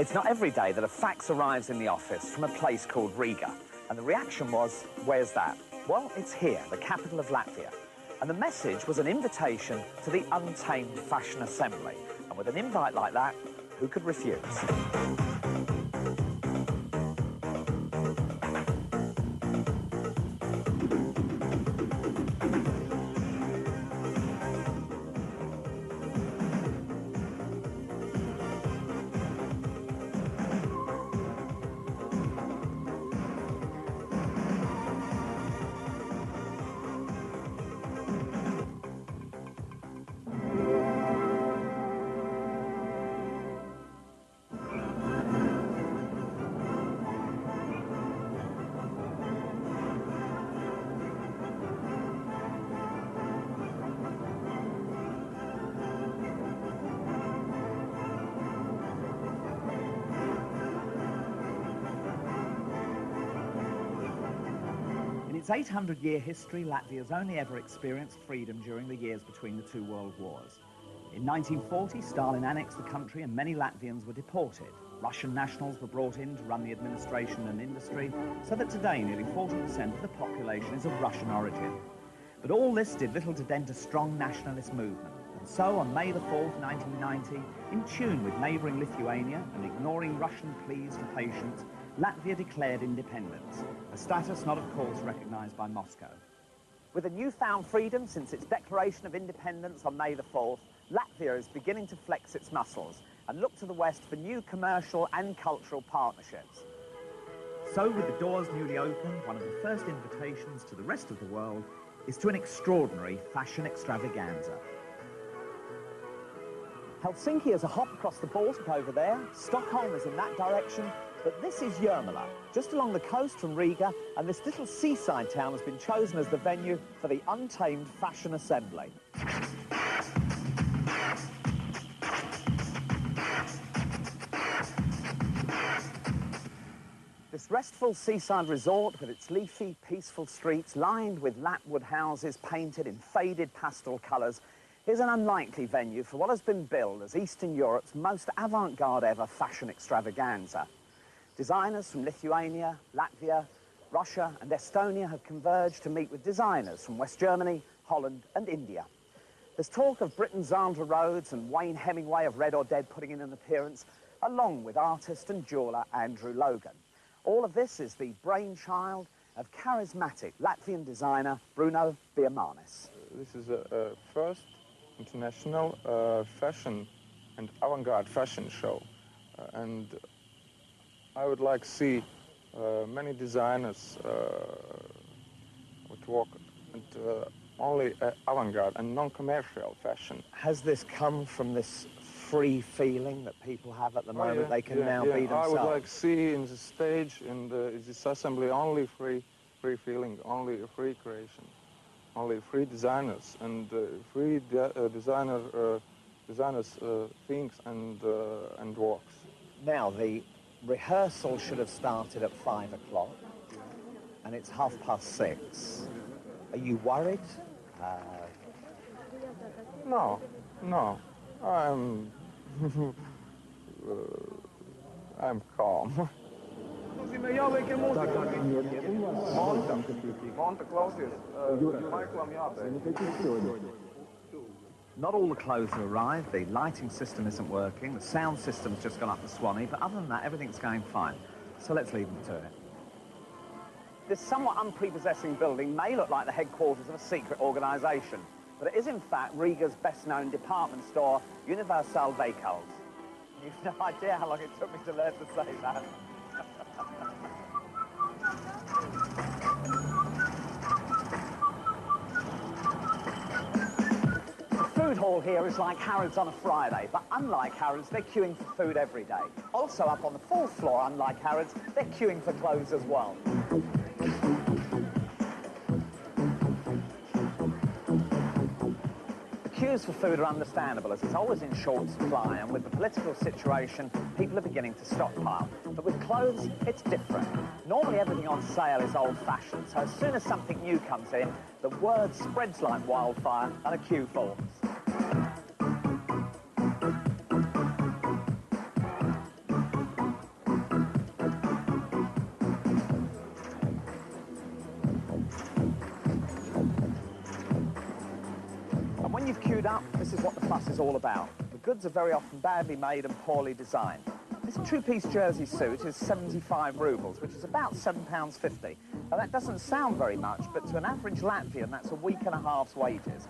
It's not every day that a fax arrives in the office from a place called Riga. And the reaction was, where's that? Well, it's here, the capital of Latvia. And the message was an invitation to the Untamed Fashion Assembly. And with an invite like that, who could refuse? In its 800-year history, Latvia's only ever experienced freedom during the years between the two world wars. In 1940, Stalin annexed the country and many Latvians were deported. Russian nationals were brought in to run the administration and industry, so that today nearly 40% of the population is of Russian origin. But all this did little to dent a strong nationalist movement. And so, on May the 4th, 1990, in tune with neighbouring Lithuania and ignoring Russian pleas for patience, Latvia declared independence, a status not, of course, recognised by Moscow. With a newfound freedom since its declaration of independence on May the 4th, Latvia is beginning to flex its muscles and look to the West for new commercial and cultural partnerships. So, with the doors newly opened, one of the first invitations to the rest of the world is to an extraordinary fashion extravaganza. Helsinki is a hop across the Baltic over there, Stockholm is in that direction, but this is Jurmala, just along the coast from Riga, and this little seaside town has been chosen as the venue for the Untamed Fashion Assembly. This restful seaside resort with its leafy, peaceful streets lined with latwood houses painted in faded pastel colours is an unlikely venue for what has been billed as Eastern Europe's most avant-garde ever fashion extravaganza. Designers from Lithuania, Latvia, Russia and Estonia have converged to meet with designers from West Germany, Holland and India. There's talk of Britain's Zandra Rhodes and Wayne Hemingway of Red or Dead putting in an appearance, along with artist and jeweller Andrew Logan. All of this is the brainchild of charismatic Latvian designer Bruno Biemanis. This is a first international fashion and avant-garde fashion show. And I would like to see many designers would work at only avant-garde and non-commercial fashion. Has this come from this free feeling that people have at the moment? Yeah, they can now be themselves? I would like to see in the stage, in this assembly, only free feeling, only a free creation, only free designers and free designers things and works. Now, the rehearsal should have started at 5 o'clock, and it's 6:30. Are you worried? No, I'm calm. Not all the clothes have arrived, the lighting system isn't working, the sound system's just gone up the Swanee, but other than that, everything's going fine. So let's leave them to it. This somewhat unprepossessing building may look like the headquarters of a secret organisation, but it is in fact Riga's best-known department store, Universal Veikals. You've no idea how long it took me to learn to say that. The food hall here is like Harrods on a Friday, but unlike Harrods, they're queuing for food every day. Also up on the 4th floor, unlike Harrods, they're queuing for clothes as well. Queues for food are understandable, as it's always in short supply, and with the political situation, people are beginning to stockpile. But with clothes, it's different. Normally everything on sale is old-fashioned, so as soon as something new comes in, the word spreads like wildfire and a queue forms. This is what the fuss is all about. The goods are very often badly made and poorly designed. This two-piece jersey suit is 75 rubles, which is about £7.50. Now, that doesn't sound very much, but to an average Latvian, that's a week and a half's wages.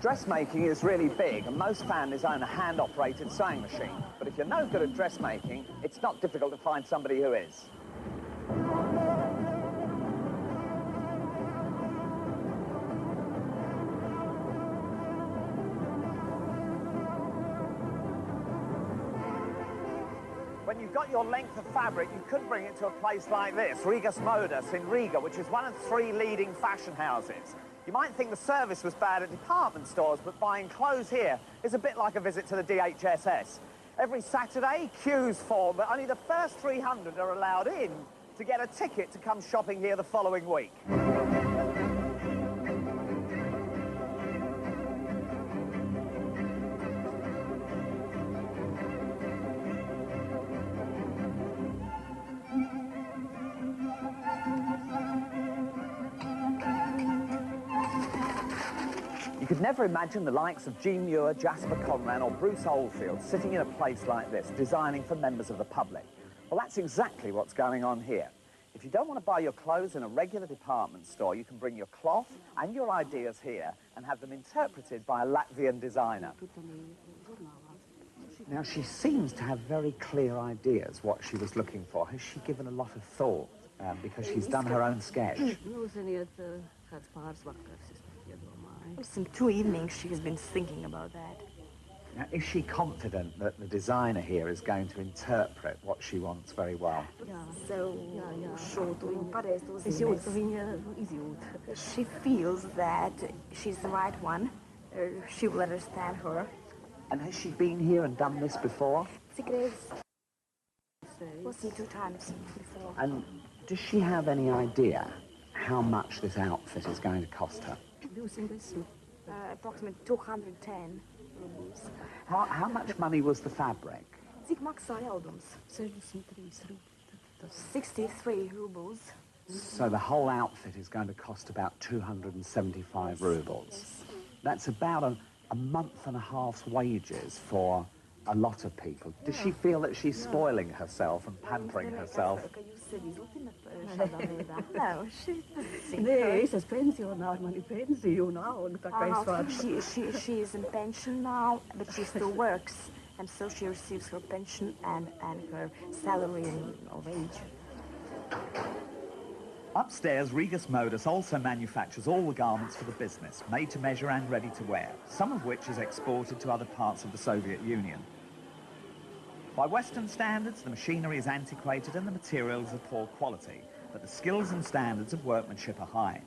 Dressmaking is really big, and most families own a hand-operated sewing machine. But if you're no good at dressmaking, it's not difficult to find somebody who is. When you've got your length of fabric, you could bring it to a place like this, Rigas Modas in Riga, which is one of 3 leading fashion houses. You might think the service was bad at department stores, but buying clothes here is a bit like a visit to the DHSS. Every Saturday, queues form, but only the first 300 are allowed in to get a ticket to come shopping here the following week. You could never imagine the likes of Jean Muir, Jasper Conran or Bruce Oldfield sitting in a place like this, designing for members of the public. Well, that's exactly what's going on here. If you don't want to buy your clothes in a regular department store, you can bring your cloth and your ideas here and have them interpreted by a Latvian designer. Now, she seems to have very clear ideas what she was looking for. Has she given a lot of thought because she's done her own sketch? Some 2 evenings she has been thinking about that. Now, is she confident that the designer here is going to interpret what she wants very well? She feels that she's the right one. She will understand her. And has she been here and done this before? Was 2 times before. And does she have any idea how much this outfit is going to cost her? Approximately 210 rubles. How much money was the fabric? Cik maksā jaudums? 63 rubles. So the whole outfit is going to cost about 275 rubles. Yes. That's about a month and a half's wages for a lot of people. Does she feel that she's spoiling herself and pampering herself? No, she she is in pension now, but she still works, and so she receives her pension and her salary or wage. Upstairs, Rigas Modas also manufactures all the garments for the business, made to measure and ready to wear, some of which is exported to other parts of the Soviet Union. By Western standards, the machinery is antiquated and the materials of poor quality, but the skills and standards of workmanship are high.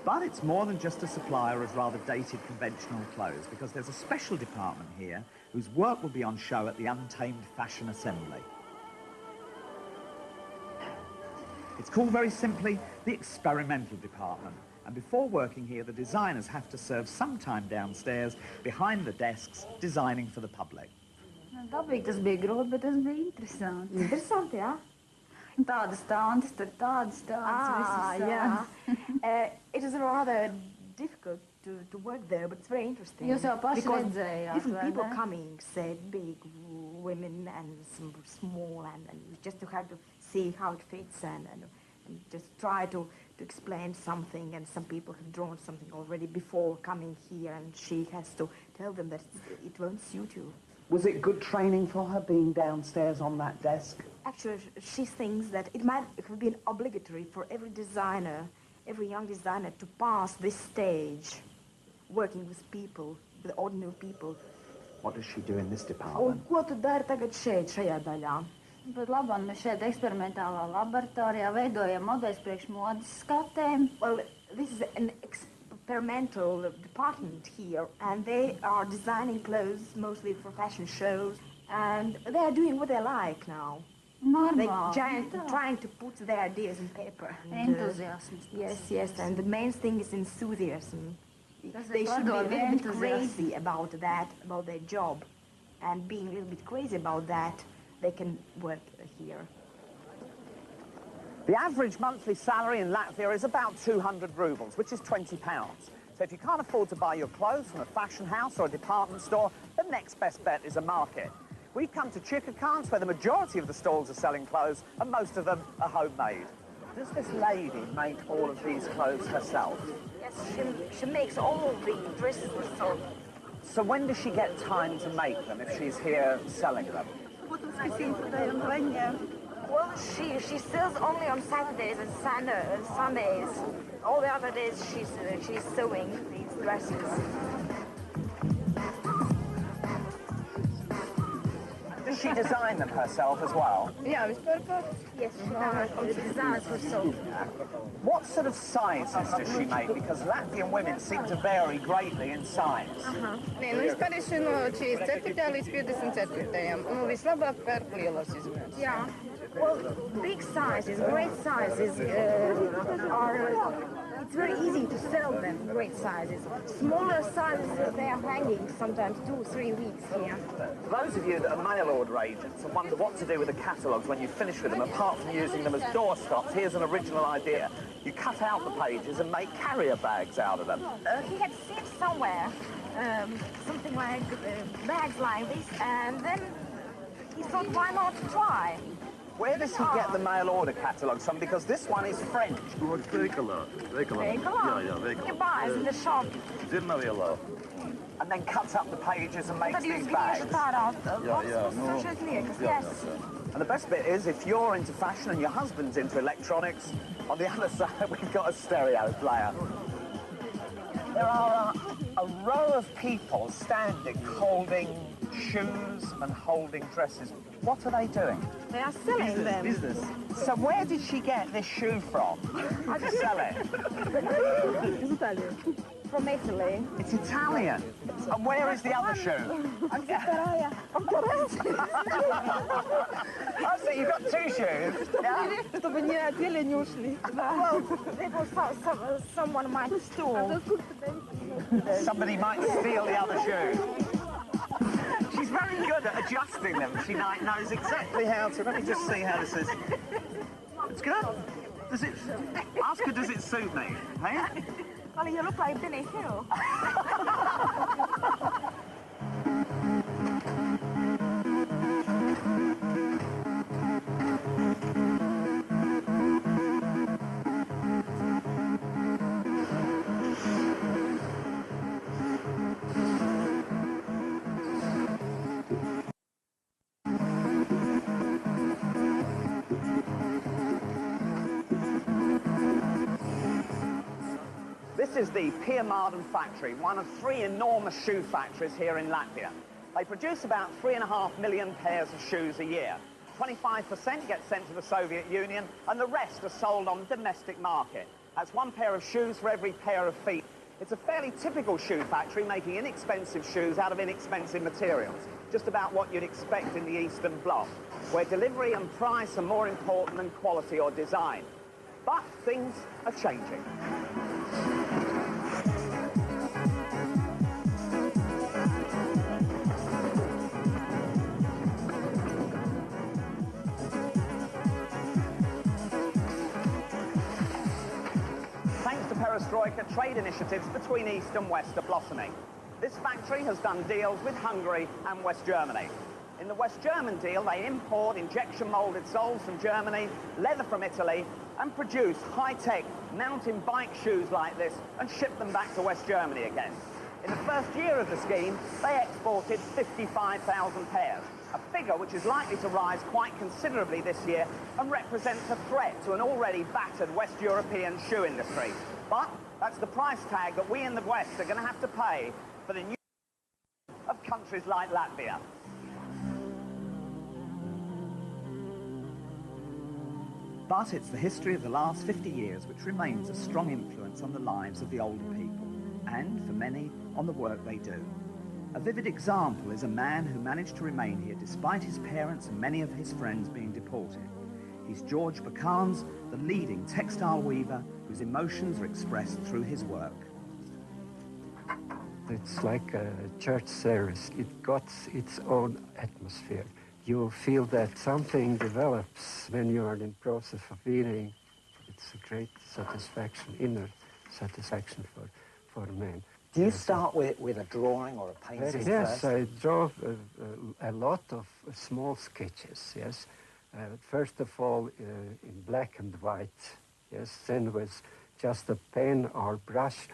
But it's more than just a supplier of rather dated conventional clothes, because there's a special department here whose work will be on show at the Untamed Fashion Assembly. It's called very simply the experimental department. And before working here, the designers have to serve some time downstairs, behind the desks, designing for the public. Dabīgi tas bija grūti, bet tas bija interesanti. Interesanti, jā? Tādas tādas, tur tādas tādas, yeah. It is rather difficult to work there, but it's very interesting. Jūs jau paši because redzējāt, different vai people ne? coming, say big women and some small, and just to have to see how it fits and just try to explain something, and some people have drawn something already before coming here, and she has to tell them that it won't suit you. Was it good training for her being downstairs on that desk? Actually, she thinks that it might have been obligatory for every designer, every young designer, to pass this stage, working with people, with ordinary people. What does she do in this Un department? ko tu dari tagad šeit, šajā daļā? Bet labāk mēs šeit eksperimentālā laboratorijā veidojam modeļus priekš modes skatēm. Well, this is an experimental department here, and they are designing clothes mostly for fashion shows, and they are doing what they like now. They Normāli. trying to put their ideas in paper. Entuziasms. Yes, and the main thing is enthusiasm. Tas They ir should be a padomju little bit entuziasms. crazy about that, about their job, and being a little bit crazy about that, they can work here. The average monthly salary in Latvia is about 200 rubles, which is £20. So if you can't afford to buy your clothes from a fashion house or a department store, the next best bet is a market. We've come to Chikakans, where the majority of the stalls are selling clothes, and most of them are homemade. Does this lady make all of these clothes herself? Yes, she makes all of the dresses herself. So when does she get time to make them if she's here selling them? Well, she sells only on Saturdays and Sundays. All the other days she's sewing these dresses. Does she design them herself as well? Yes, she does. She designs herself. What sort of sizes does she make? Because Latvian women seem to vary greatly in size. Nē, vispār es no 44. līdz 54. Vislabāk pērk lielos izmērs. Yeah. Well, big sizes, great sizes are... It's very easy to sell them, great sizes. Smaller sizes, they are hanging sometimes 2 or 3 weeks here. For those of you that are mail order agents and wonder what to do with the catalogues when you finish with them, apart from using them as doorstops, here's an original idea. You cut out the pages and make carrier bags out of them. He had seen somewhere something like bags like this, and then he thought, why not try? Where does he get the mail order catalogues from? Because this one is French. Vehicle? He buys in the shop. And then cuts up the pages and makes these bags. Yes. And the best bit is, if you're into fashion and your husband's into electronics, on the other side we've got a stereo player. There are a row of people standing holding shoes and holding dresses. What are they doing? They are selling them. Business. So where did she get this shoe from to sell it? From Italy. It's Italian. And where is the other shoe? Oh, so you've got 2 shoes? Yeah? Well, someone might steal. Somebody might steal the other shoe. She's very good at adjusting them. She knows exactly how to... Let me just see how this is. It's good. Does it... Ask her, does it suit me? Hey? Well, you look like Benny Hill. This is the Piermarden factory, one of 3 enormous shoe factories here in Latvia. They produce about 3.5 million pairs of shoes a year. 25% get sent to the Soviet Union, and the rest are sold on the domestic market. That's 1 pair of shoes for every pair of feet. It's a fairly typical shoe factory, making inexpensive shoes out of inexpensive materials. Just about what you'd expect in the Eastern Bloc, where delivery and price are more important than quality or design. But things are changing. Thanks to perestroika, trade initiatives between East and West are blossoming. This factory has done deals with Hungary and West Germany. In the West German deal, they import injection-moulded soles from Germany, leather from Italy, and produce high-tech mountain bike shoes like this and ship them back to West Germany again. In the first year of the scheme, they exported 55,000 pairs, a figure which is likely to rise quite considerably this year and represents a threat to an already battered West European shoe industry. But that's the price tag that we in the West are going to have to pay for the new of countries like Latvia. But it's the history of the last 50 years which remains a strong influence on the lives of the older people, and, for many, on the work they do. A vivid example is a man who managed to remain here despite his parents and many of his friends being deported. He's George Bakans, the leading textile weaver whose emotions are expressed through his work. It's like a church service. It got its own atmosphere. you feel that something develops when you are in process of weaving. It's a great satisfaction, inner satisfaction for man. Do you start with a drawing or a painting Yes, first? I draw a lot of small sketches, yes. First of all, in black and white, yes, then with just a pen or brush,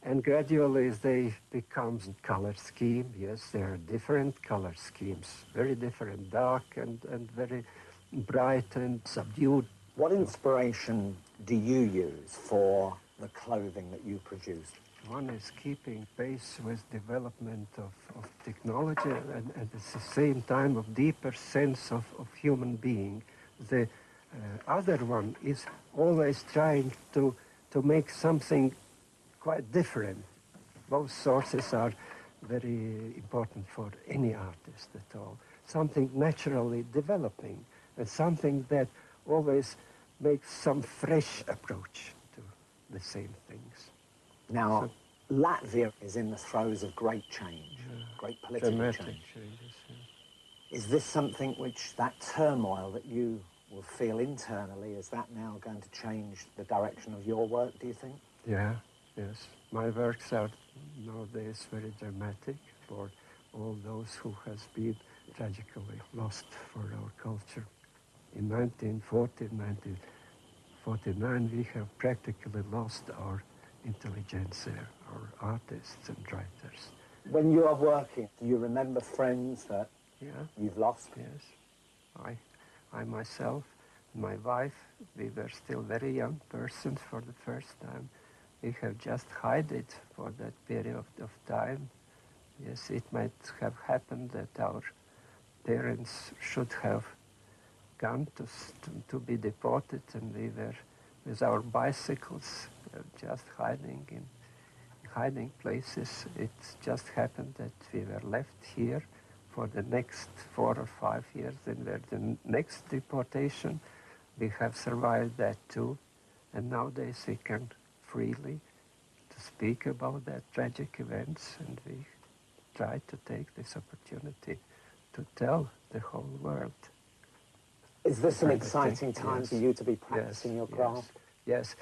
and gradually they become color scheme, yes, there are different color schemes, very different, dark and very bright and subdued. What inspiration do you use for the clothing that you produce? One is keeping pace with development of technology and at the same time of deeper sense of human being. The other one is always trying to make something quite different. Both sources are very important for any artist at all. Something naturally developing and something that always makes some fresh approach to the same things. Now, Latvia is in the throes of great change, great political Dramatic change. changes. Yeah. Is this something which, that turmoil that you will feel internally, is that now going to change the direction of your work, do you think? Yeah, yes. My works are nowadays very dramatic for all those who has been tragically lost for our culture. In 1940, 1949, we have practically lost our intelligentsia, our artists and writers. When you are working, do you remember friends that you've lost? Yes. I myself, my wife, we were still very young persons for the first time. We have just hid it for that period of time. Yes, it might have happened that our parents should have gone to be deported, and we were with our bicycles just hiding in hiding places. It just happened that we were left here for the next 4 or 5 years. Then the next deportation, we have survived that too, and nowadays we can freely to speak about that tragic events, and we try to take this opportunity to tell the whole world. Is this an exciting time for you to be practicing your craft? Yes.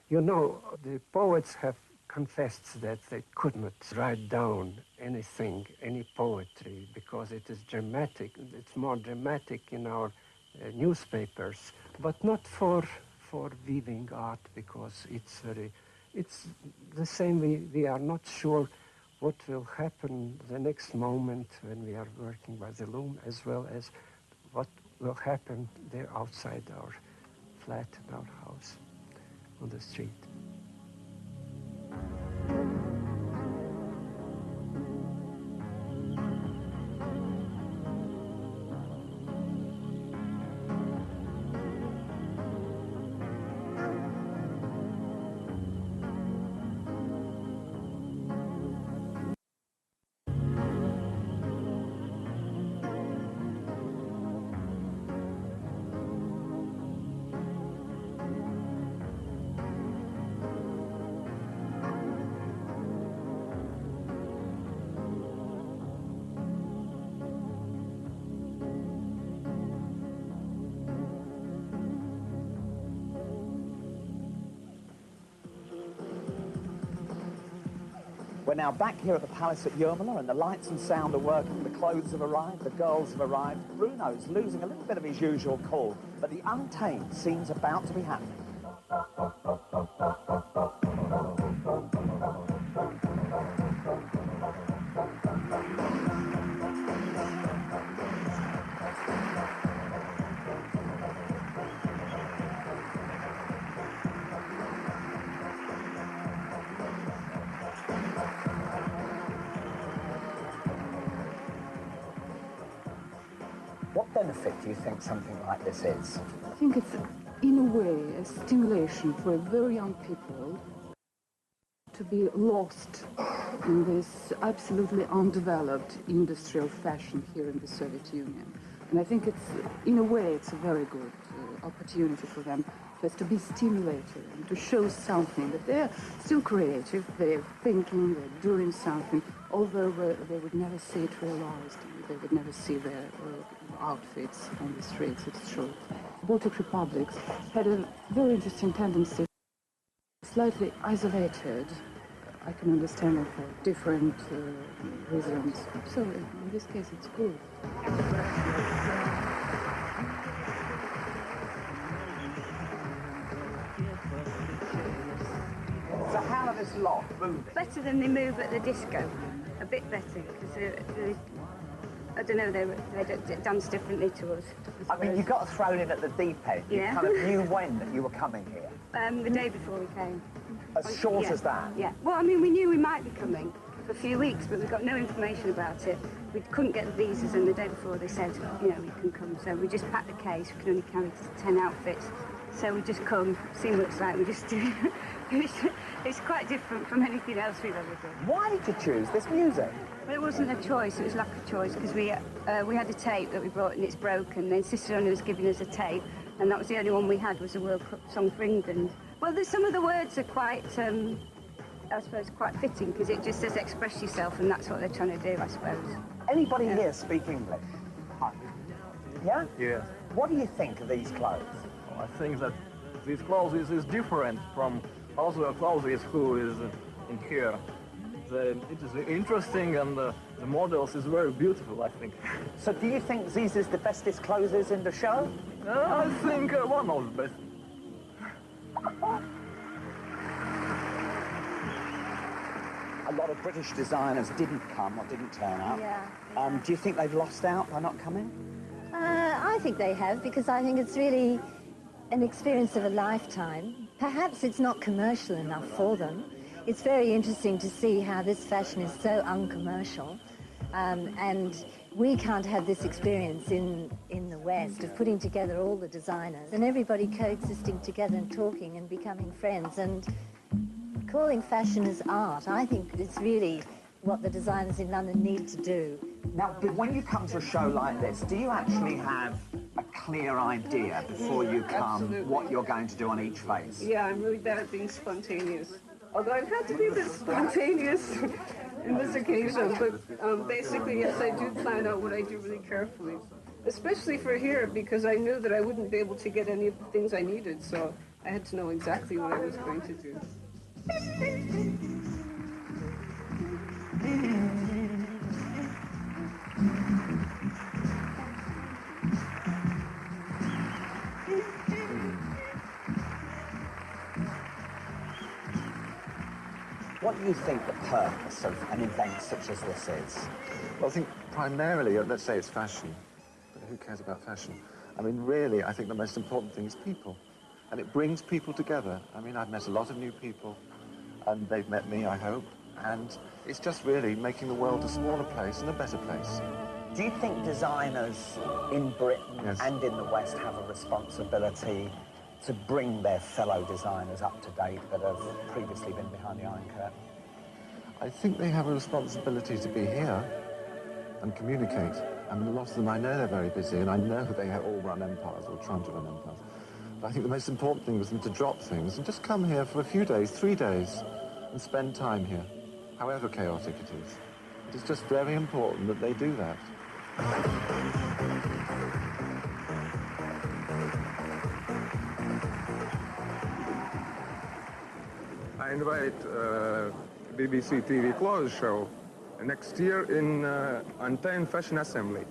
You know, the poets have confessed that they could not write down anything, any poetry, because it is dramatic. It's more dramatic in our newspapers, but not for weaving art, because it's the same. We are not sure what will happen the next moment when we are working by the loom, as well as what will happen there outside our flat and our house on the street. We're now back here at the Palace at Jurmala, and the lights and sound are working. The clothes have arrived, the girls have arrived. Bruno's losing a little bit of his usual cool, but the Untamed scene's about to be happening. What benefit do you think something like this is? I think it's, in a way, a stimulation for very young people to be lost in this absolutely undeveloped industrial fashion here in the Soviet Union. And I think it's, in a way, it's a very good opportunity for them just to be stimulated and to show something, that they're still creative, they're thinking, they're doing something, although they would never see it realized, they would never see their outfits on the streets, it's true. Baltic republics had a very interesting tendency, slightly isolated. I can understand it for different reasons. So in this case, it's good. So how are this lot moving? Better than they move at the disco. A bit better, because I don't know, they dance differently to us. I mean, you got thrown in at the deep end. You Yeah. kind of knew when that you were coming here. The day before we came. As short Yeah, as that? Yeah. Well, I mean, we knew we might be coming for a few weeks, but we got no information about it. We couldn't get the visas, and the day before they said, you know, you can come. So we just packed the case. We can only carry 10 outfits. So we just come, see what it's like. We just do. It's quite different from anything else we've ever done. Why did you choose this music? But it wasn't a choice, it was lack of choice, because we had a tape that we brought and it's broken. They insisted on us giving us a tape, and that was the only one we had, was a World Cup song for England. Well, some of the words are quite, I suppose, quite fitting, because it just says express yourself, and that's what they're trying to do, I suppose. Anybody here speak English? Yeah? Yes. What do you think of these clothes? I think that these clothes is different from other clothes who is in here. It is interesting, and the models is very beautiful, I think. So do you think these is the bestest clothes in the show? I think one of the best. A lot of British designers didn't come or didn't turn up. Yeah. Do you think they've lost out by not coming? I think they have, because I think it's really an experience of a lifetime. Perhaps it's not commercial enough for them. It's very interesting to see how this fashion is so uncommercial, and we can't have this experience in the West of putting together all the designers and everybody coexisting together and talking and becoming friends and calling fashion as art. I think it's really what the designers in London need to do. Now, when you come to a show like this, do you actually have a clear idea before you come what you're going to do on each face? Yeah, I'm really bad at being spontaneous. Although I've had to be a bit spontaneous in this occasion, but basically, yes, I do plan out what I do really carefully. Especially for here, because I knew that I wouldn't be able to get any of the things I needed, so I had to know exactly what I was going to do. What do you think the purpose of an event such as this is? Well, I think primarily, let's say it's fashion, but who cares about fashion? I mean, really, I think the most important thing is people, and it brings people together. I mean, I've met a lot of new people, and they've met me, I hope, and it's just really making the world a smaller place and a better place. Do you think designers in Britain and in the West have a responsibility to bring their fellow designers up to date that have previously been behind the Iron Curtain? I think they have a responsibility to be here and communicate. I mean, a lot of them, I know they're very busy, and I know they all run empires or trying to run empires. But I think the most important thing was them to drop things and just come here for a few days, 3 days, and spend time here, however chaotic it is. It is just very important that they do that. I invite BBC TV clothes show next year in Untamed Fashion Assembly.